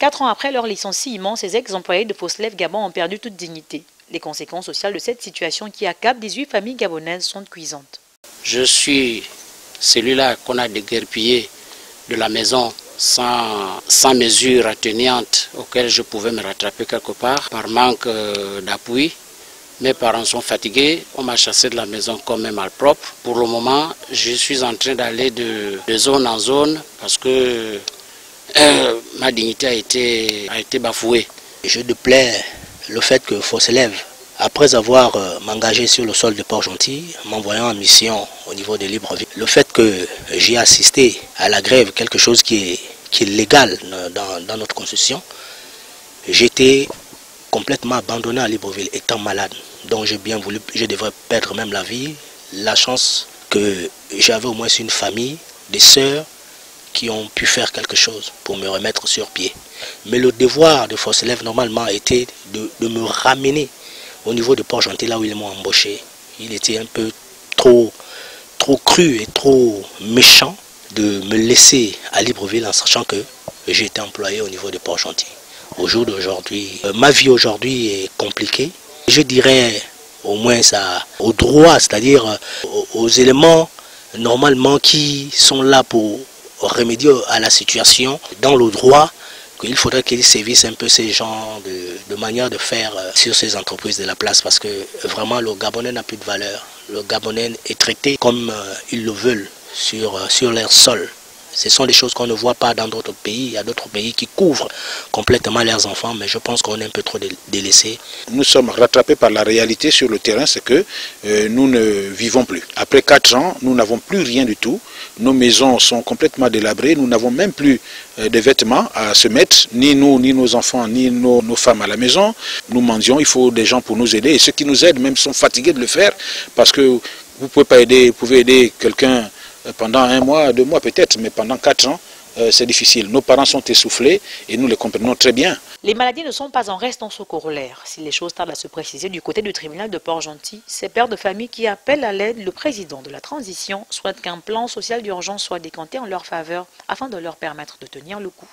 4 ans après leur licenciement, ces ex-employés de Foslev Gabon ont perdu toute dignité. Les conséquences sociales de cette situation qui accable 18 familles gabonaises sont cuisantes. Je suis celui-là qu'on a déguerpillé de la maison sans mesure atténuante auxquelles je pouvais me rattraper quelque part par manque d'appui. Mes parents sont fatigués, on m'a chassé de la maison comme un malpropre. Pour le moment, je suis en train d'aller de zone en zone parce que ma dignité a été bafouée. Je déplore le fait que Foslev, après avoir m'engagé sur le sol de Port-Gentil, m'envoyant en mission au niveau de Libreville, le fait que j'ai assisté à la grève, quelque chose qui est légal dans notre constitution, complètement abandonné à Libreville, étant malade. Donc j'ai bien voulu, je devrais perdre même la vie. La chance que j'avais au moins une famille, des sœurs qui ont pu faire quelque chose pour me remettre sur pied. Mais le devoir de Foslev normalement était de me ramener au niveau de Port-Gentil, là où ils m'ont embauché. Il était un peu trop cru et trop méchant de me laisser à Libreville en sachant que j'étais employé au niveau de Port-Gentil. Au jour d'aujourd'hui, ma vie aujourd'hui est compliquée. Je dirais au moins ça au droit, c'est-à-dire aux éléments normalement qui sont là pour remédier à la situation. Dans le droit, il faudrait qu'ils sévissent un peu ces genres de manière de faire sur ces entreprises de la place parce que vraiment le Gabonais n'a plus de valeur. Le Gabonais est traité comme ils le veulent sur leur sol. Ce sont des choses qu'on ne voit pas dans d'autres pays. Il y a d'autres pays qui couvrent complètement leurs enfants, mais je pense qu'on est un peu trop délaissés. Nous sommes rattrapés par la réalité sur le terrain, c'est que nous ne vivons plus. Après 4 ans, nous n'avons plus rien du tout. Nos maisons sont complètement délabrées. Nous n'avons même plus de vêtements à se mettre, ni nous, ni nos enfants, ni nos femmes à la maison. Nous mendions, il faut des gens pour nous aider. Et ceux qui nous aident même sont fatigués de le faire parce que vous pouvez aider quelqu'un pendant 1 mois, 2 mois peut-être, mais pendant 4 ans, c'est difficile. Nos parents sont essoufflés et nous les comprenons très bien. Les maladies ne sont pas en reste dans ce corollaire. Si les choses tardent à se préciser du côté du tribunal de Port-Gentil, ces pères de famille qui appellent à l'aide le président de la transition souhaitent qu'un plan social d'urgence soit décanté en leur faveur afin de leur permettre de tenir le coup.